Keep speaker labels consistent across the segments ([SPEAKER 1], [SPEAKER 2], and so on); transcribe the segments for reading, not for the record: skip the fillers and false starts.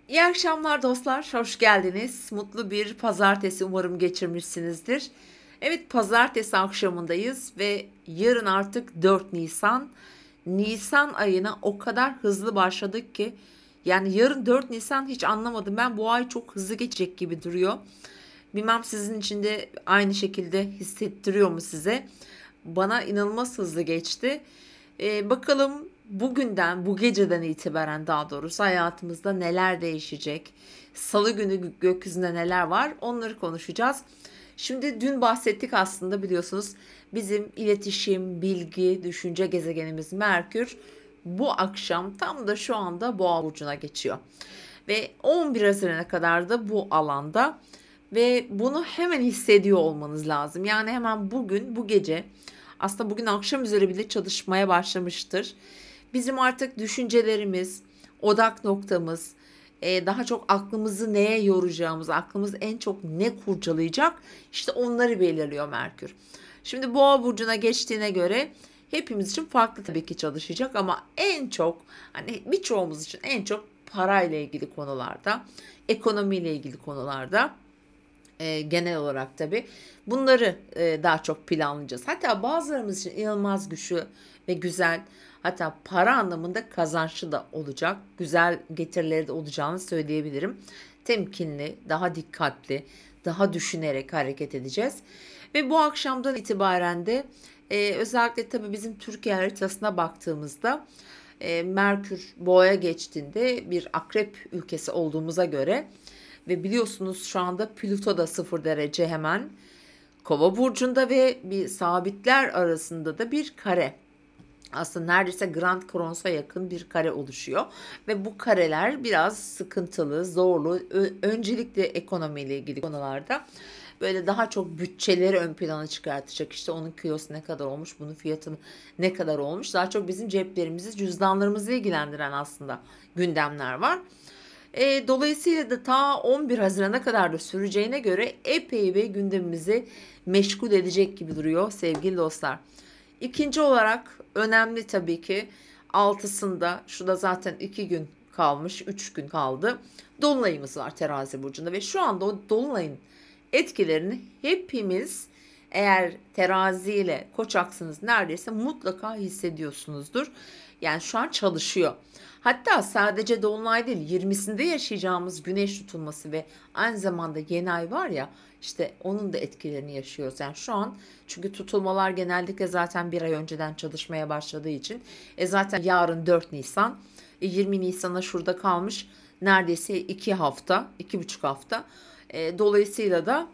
[SPEAKER 1] İyi akşamlar dostlar, hoş geldiniz. Mutlu bir pazartesi umarım geçirmişsinizdir. Evet, pazartesi akşamındayız ve yarın artık 4 Nisan. Nisan ayına o kadar hızlı başladık ki yani yarın 4 Nisan hiç anlamadım. Ben bu ay çok hızlı geçecek gibi duruyor. Bilmem sizin için de aynı şekilde hissettiriyor mu size? Bana inanılmaz hızlı geçti. Bakalım bugünden, bu geceden itibaren daha doğrusu hayatımızda neler değişecek? Salı günü gökyüzünde neler var? Onları konuşacağız. Şimdi dün bahsettik aslında biliyorsunuz bizim iletişim, bilgi, düşünce gezegenimiz Merkür bu akşam tam da şu anda Boğa burcuna geçiyor. Ve 11 Haziran'a kadar da bu alanda ve bunu hemen hissediyor olmanız lazım. Yani hemen bugün, bu gece aslında bugün akşam üzere bile çalışmaya başlamıştır. Bizim artık düşüncelerimiz, odak noktamız, daha çok aklımızı neye yoracağımız, aklımız en çok ne kurcalayacak işte onları belirliyor Merkür. Şimdi Boğa burcuna geçtiğine göre hepimiz için farklı tabii ki çalışacak ama en çok hani birçoğumuz için en çok parayla ilgili konularda, ekonomiyle ilgili konularda genel olarak tabii bunları daha çok planlayacağız. Hatta bazılarımız için inanılmaz güçlü ve güzel hatta para anlamında kazançlı da olacak. Güzel getirileri de olacağını söyleyebilirim. Temkinli, daha dikkatli, daha düşünerek hareket edeceğiz. Ve bu akşamdan itibaren de özellikle tabii bizim Türkiye haritasına baktığımızda Merkür Boğa'ya geçtiğinde bir akrep ülkesi olduğumuza göre ve biliyorsunuz şu anda Plüto da 0 derece hemen Kova burcunda ve bir sabitler arasında da bir kare. Aslında neredeyse Grand Crons'a yakın bir kare oluşuyor ve bu kareler biraz sıkıntılı, zorlu. Öncelikle ekonomiyle ilgili konularda böyle daha çok bütçeleri ön plana çıkartacak. İşte onun kilosu ne kadar olmuş, bunun fiyatı ne kadar olmuş. Daha çok bizim ceplerimizi, cüzdanlarımızı ilgilendiren aslında gündemler var. Dolayısıyla da ta 11 Haziran'a kadar da süreceğine göre epey bir gündemimizi meşgul edecek gibi duruyor sevgili dostlar. İkinci olarak önemli tabii ki altısında şu da zaten 2 gün kalmış, 3 gün kaldı. Dolunayımız var Terazi burcunda ve şu anda o dolunayın etkilerini hepimiz eğer terazi ile koç aksınız neredeyse mutlaka hissediyorsunuzdur. Yani şu an çalışıyor. Hatta sadece dolunay değil 20'sinde yaşayacağımız güneş tutulması ve aynı zamanda yeni ay var ya işte onun da etkilerini yaşıyoruz. Yani şu an çünkü tutulmalar genellikle zaten bir ay önceden çalışmaya başladığı için zaten yarın 4 Nisan 20 Nisan'a şurada kalmış neredeyse 2 hafta 2,5 hafta. Dolayısıyla da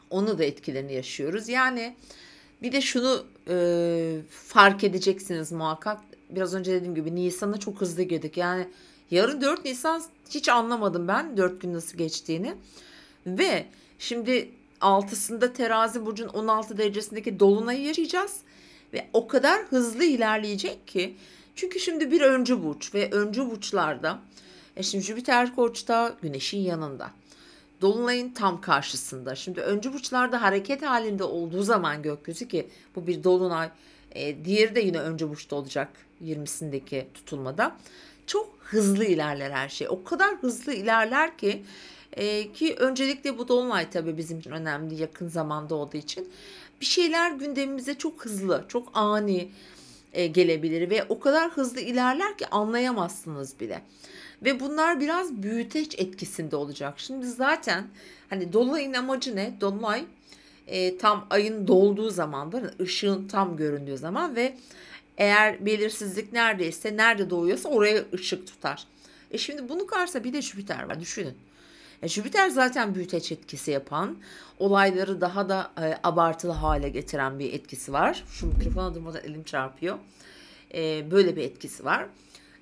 [SPEAKER 1] onu da etkilerini yaşıyoruz. Yani bir de şunu fark edeceksiniz muhakkak. Biraz önce dediğim gibi Nisan'a çok hızlı girdik. Yani yarın 4 Nisan hiç anlamadım ben 4 gün nasıl geçtiğini. Ve şimdi altısında Terazi burcun 16 derecesindeki dolunayı yaşayacağız. Ve o kadar hızlı ilerleyecek ki. Çünkü şimdi bir öncü burç ve öncü burçlarda şimdi Jüpiter Koç'ta Güneş'in yanında. Dolunayın tam karşısında. Şimdi öncü burçlarda hareket halinde olduğu zaman gökyüzü ki bu bir dolunay. Diğeri de yine öncü burçta olacak 20'sindeki tutulmada. Çok hızlı ilerler her şey. O kadar hızlı ilerler ki öncelikle bu dolunay tabii bizim için önemli yakın zamanda olduğu için. Bir şeyler gündemimize çok hızlı, çok ani gelebilir ve o kadar hızlı ilerler ki anlayamazsınız bile. Ve bunlar biraz büyüteç etkisinde olacak. Şimdi zaten hani dolunayın amacı ne? Dolunay tam ayın dolduğu zamandır, ışığın tam göründüğü zaman ve eğer belirsizlik neredeyse, nerede doğuyorsa oraya ışık tutar. Şimdi bunun karşısında bir de Jüpiter var düşünün. Jüpiter zaten büyüteç etkisi yapan, olayları daha da abartılı hale getiren bir etkisi var. Şu mikrofona durmadan elim çarpıyor. Böyle bir etkisi var.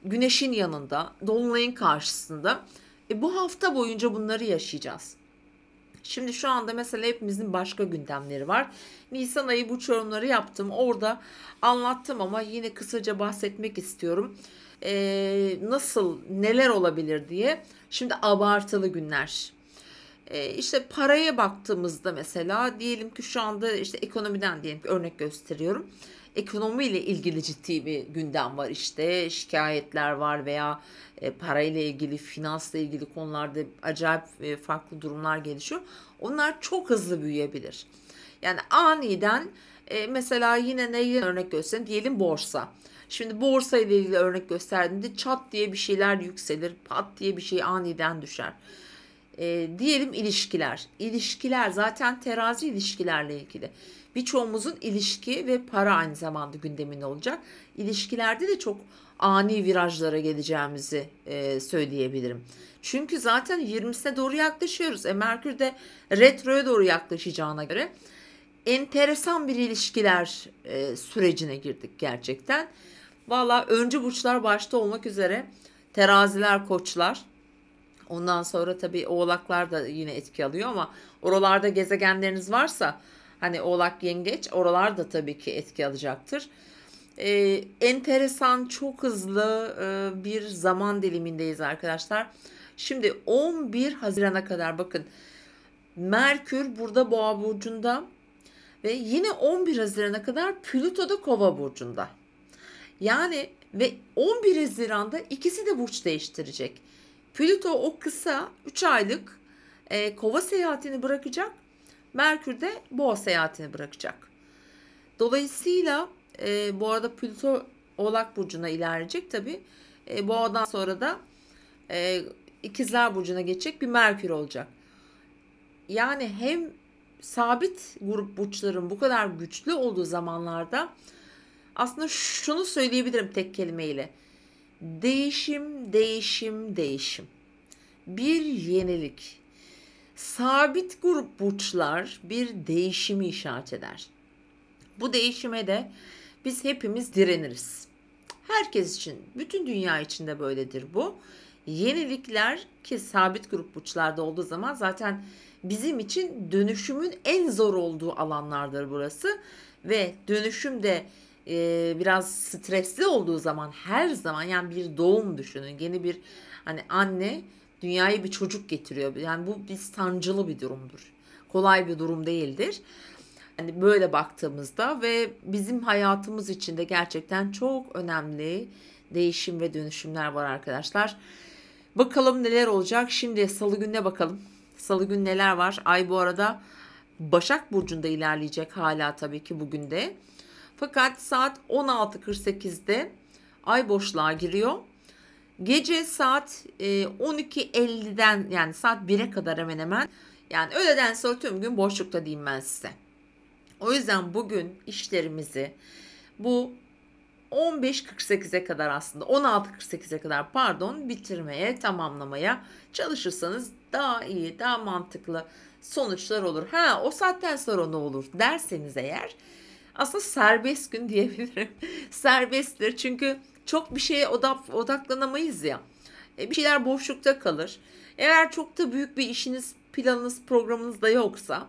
[SPEAKER 1] Güneşin yanında, dolunayın karşısında. Bu hafta boyunca bunları yaşayacağız. Şimdi şu anda mesela hepimizin başka gündemleri var. Nisan ayı bu yorumları yaptım. Orada anlattım ama yine kısaca bahsetmek istiyorum. Nasıl, neler olabilir diye. Şimdi abartılı günler. İşte paraya baktığımızda mesela diyelim ki şu anda işte ekonomiden diyelim ki örnek gösteriyorum. ekonomiyle ilgili ciddi bir gündem var, işte şikayetler var veya parayla ilgili, finansla ilgili konularda acayip farklı durumlar gelişiyor. Onlar çok hızlı büyüyebilir. Yani aniden mesela yine neyi örnek göstereyim? Diyelim borsa. Şimdi borsa ile ilgili örnek gösterdiğimde çat diye bir şeyler yükselir, pat diye bir şey aniden düşer. Diyelim ilişkiler. İlişkiler zaten terazi ilişkilerle ilgili. Birçoğumuzun ilişki ve para aynı zamanda gündeminde olacak. İlişkilerde de çok ani virajlara geleceğimizi söyleyebilirim. Çünkü zaten 20'sine doğru yaklaşıyoruz. Merkür de retroya doğru yaklaşacağına göre enteresan bir ilişkiler sürecine girdik gerçekten. Valla öncü burçlar başta olmak üzere teraziler, koçlar. Ondan sonra tabii oğlaklar da yine etki alıyor ama oralarda gezegenleriniz varsa hani oğlak, yengeç, oralar da tabii ki etki alacaktır. Enteresan, çok hızlı bir zaman dilimindeyiz arkadaşlar. Şimdi 11 Haziran'a kadar bakın, Merkür burada Boğa burcunda ve yine 11 Haziran'a kadar Plüto da Kova burcunda. Yani ve 11 Haziran'da ikisi de burç değiştirecek. Plüto o kısa 3 aylık Kova seyahatini bırakacak. Merkür de Boğa seyahatini bırakacak. Dolayısıyla bu arada Plüto Oğlak burcuna ilerleyecek tabii. Boğadan sonra da İkizler burcuna geçecek bir Merkür olacak. Yani hem sabit grup burçların bu kadar güçlü olduğu zamanlarda aslında şunu söyleyebilirim tek kelimeyle. Değişim, değişim, değişim. Bir yenilik. Sabit grup burçlar bir değişimi işaret eder. Bu değişime de biz hepimiz direniriz. Herkes için, bütün dünya için de böyledir bu. Yenilikler ki sabit grup burçlarda olduğu zaman zaten bizim için dönüşümün en zor olduğu alanlardır burası. Ve dönüşüm de biraz stresli olduğu zaman, her zaman, yani bir doğum düşünün. Yeni bir, hani anne dünyaya bir çocuk getiriyor. Yani bu bir sancılı bir durumdur. Kolay bir durum değildir. Hani böyle baktığımızda ve bizim hayatımız içinde gerçekten çok önemli değişim ve dönüşümler var arkadaşlar. Bakalım neler olacak. Şimdi Salı gününe bakalım. Salı günü neler var? Ay bu arada Başak Burcu'nda ilerleyecek hala tabii ki bugün de. Fakat saat 16.48'de Ay boşluğa giriyor. Gece saat 12.50'den yani saat 1'e kadar hemen hemen, yani öğleden sonra tüm gün boşlukta diyeyim ben size. O yüzden bugün işlerimizi bu 15.48'e kadar, aslında 16.48'e kadar pardon, bitirmeye, tamamlamaya çalışırsanız daha iyi, daha mantıklı sonuçlar olur. O saatten sonra ne olur derseniz eğer, aslında serbest gün diyebilirim. Serbesttir çünkü çok bir şeye odaklanamayız ya. Bir şeyler boşlukta kalır. Eğer çok da büyük bir işiniz, planınız, programınız da yoksa,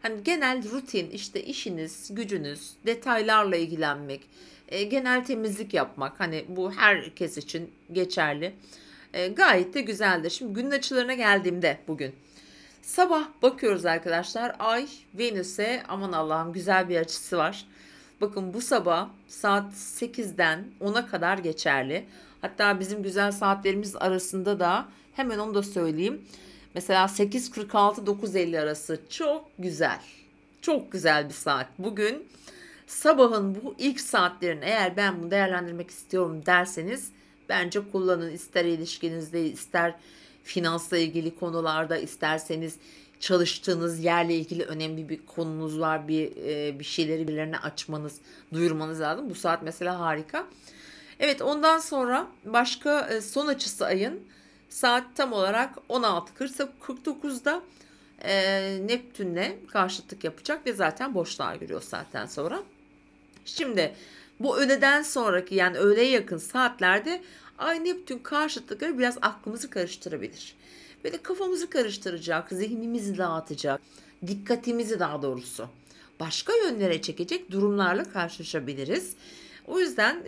[SPEAKER 1] hani genel rutin, işte işiniz, gücünüz, detaylarla ilgilenmek, genel temizlik yapmak, hani bu herkes için geçerli. Gayet de güzeldir. Şimdi günün açılarına geldiğimde bugün sabah bakıyoruz arkadaşlar. Ay Venüs'e, aman Allah'ım, güzel bir açısı var. Bakın bu sabah saat 8'den 10'a kadar geçerli. Hatta bizim güzel saatlerimiz arasında da hemen onu da söyleyeyim. Mesela 8.46-9.50 arası çok güzel. Çok güzel bir saat. Bugün sabahın bu ilk saatlerini eğer ben bunu değerlendirmek istiyorum derseniz bence kullanın. İster ilişkinizde, ister finansla ilgili konularda, isterseniz çalıştığınız yerle ilgili önemli bir konunuz var, bir şeyleri birilerine açmanız, duyurmanız lazım. Bu saat mesela harika. Evet, ondan sonra başka son açısı ayın saat tam olarak 16.49'da Neptün'le karşıtlık yapacak ve zaten boşluğa giriyor saatten sonra. Şimdi bu öğleden sonraki, yani öğleye yakın saatlerde Ay Neptün karşıtlıkları biraz aklımızı karıştırabilir. Böyle kafamızı karıştıracak, zihnimizi dağıtacak, dikkatimizi daha doğrusu başka yönlere çekecek durumlarla karşılaşabiliriz. O yüzden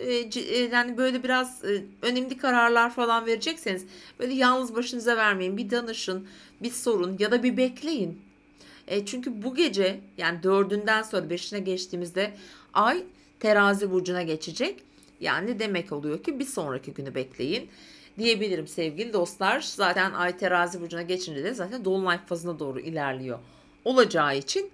[SPEAKER 1] yani böyle biraz önemli kararlar falan verecekseniz böyle yalnız başınıza vermeyin. Bir danışın, bir sorun ya da bir bekleyin. Çünkü bu gece, yani 4'ünden sonra 5'ine geçtiğimizde Ay Terazi burcuna geçecek. Yani demek oluyor ki bir sonraki günü bekleyin diyebilirim sevgili dostlar. Zaten ay terazi burcuna geçince de zaten dolunay fazına doğru ilerliyor olacağı için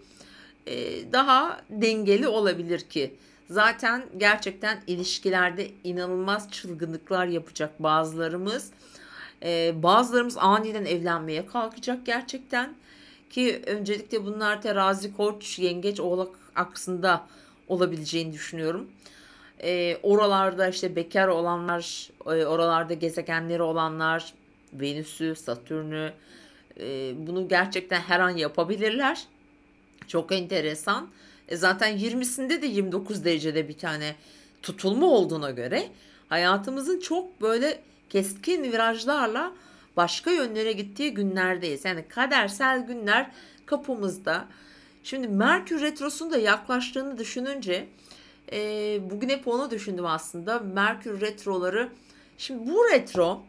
[SPEAKER 1] daha dengeli olabilir ki. Zaten gerçekten ilişkilerde inanılmaz çılgınlıklar yapacak bazılarımız. Bazılarımız aniden evlenmeye kalkacak gerçekten. Ki öncelikle bunlar terazi, koç, yengeç, oğlak aksında olabileceğini düşünüyorum. Oralarda işte bekar olanlar, oralarda gezegenleri olanlar, Venüs'ü, Satürn'ü bunu gerçekten her an yapabilirler. Çok enteresan. Zaten 20'sinde de 29 derecede bir tane tutulma olduğuna göre hayatımızın çok böyle keskin virajlarla başka yönlere gittiği günlerdeyiz. Yani kadersel günler kapımızda. Şimdi Merkür Retrosu'nun da yaklaştığını düşününce bugün hep onu düşündüm aslında. Merkür Retroları. Şimdi bu retro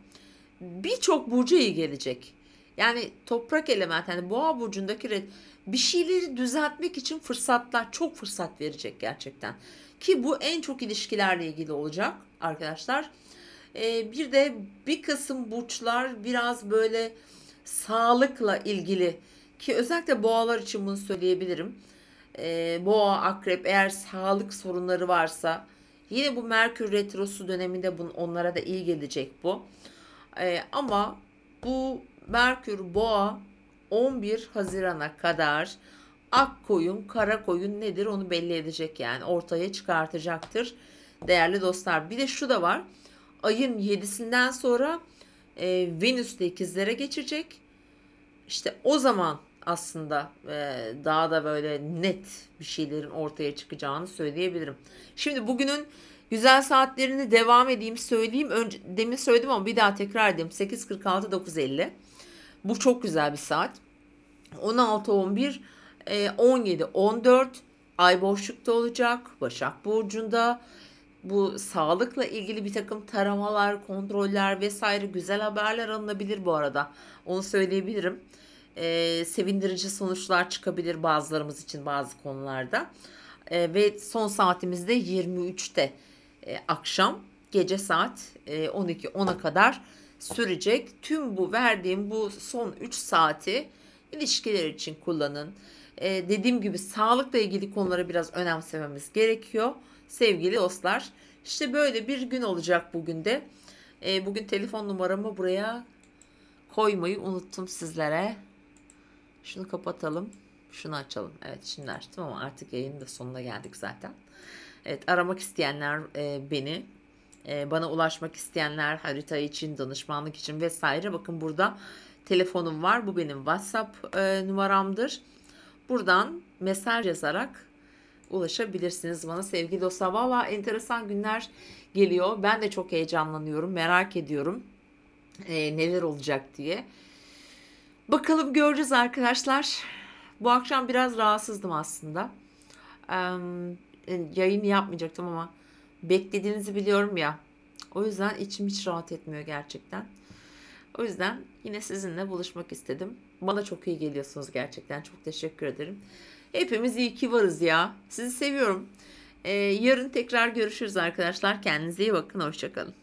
[SPEAKER 1] birçok burca iyi gelecek. Yani toprak element, yani boğa burcundaki bir şeyleri düzeltmek için fırsatlar, çok fırsat verecek gerçekten. Ki bu en çok ilişkilerle ilgili olacak arkadaşlar. Bir de bir kısım burçlar biraz böyle sağlıkla ilgili, ki özellikle boğalar için bunu söyleyebilirim. Boğa, akrep eğer sağlık sorunları varsa yine bu Merkür Retrosu döneminde onlara da iyi gelecek bu. Ama bu Merkür Boğa 11 Haziran'a kadar ak koyun, kara koyun nedir onu belli edecek, yani ortaya çıkartacaktır değerli dostlar. Bir de şu da var. Ayın 7'sinden sonra Venüs de ikizlere geçecek. İşte o zaman aslında daha da böyle net bir şeylerin ortaya çıkacağını söyleyebilirim. Şimdi bugünün güzel saatlerini devam edeyim söyleyeyim. Demin söyledim ama bir daha tekrar edeyim. 8.46 9.50. Bu çok güzel bir saat. 16-11 17-14 ay boşlukta olacak. Başak Burcu'nda. Bu sağlıkla ilgili bir takım taramalar, kontroller vesaire güzel haberler alınabilir bu arada. Onu söyleyebilirim. Sevindirici sonuçlar çıkabilir bazılarımız için bazı konularda. Ve son saatimizde 23'te akşam gece saat 12-10'a kadar sürecek. Tüm bu verdiğim bu son 3 saati ilişkiler için kullanın. Dediğim gibi sağlıkla ilgili konuları biraz önemsememiz gerekiyor. Sevgili dostlar, işte böyle bir gün olacak bugün de. Bugün telefon numaramı buraya koymayı unuttum sizlere. Şunu kapatalım. Şunu açalım. Evet, şimdi açtım ama artık yayının da sonuna geldik zaten. Evet, aramak isteyenler beni, bana ulaşmak isteyenler harita için, danışmanlık için vesaire. Bakın burada telefonum var. Bu benim WhatsApp numaramdır. Buradan mesaj yazarak ulaşabilirsiniz bana sevgili dostlar. Valla enteresan günler geliyor. Ben de çok heyecanlanıyorum. Merak ediyorum neler olacak diye. Bakalım, göreceğiz arkadaşlar. Bu akşam biraz rahatsızdım aslında. Yayını yapmayacaktım ama beklediğinizi biliyorum ya. O yüzden içim hiç rahat etmiyor gerçekten. O yüzden yine sizinle buluşmak istedim. Bana çok iyi geliyorsunuz gerçekten. Çok teşekkür ederim. Hepimiz iyi ki varız ya. Sizi seviyorum. Yarın tekrar görüşürüz arkadaşlar. Kendinize iyi bakın. Hoşça kalın.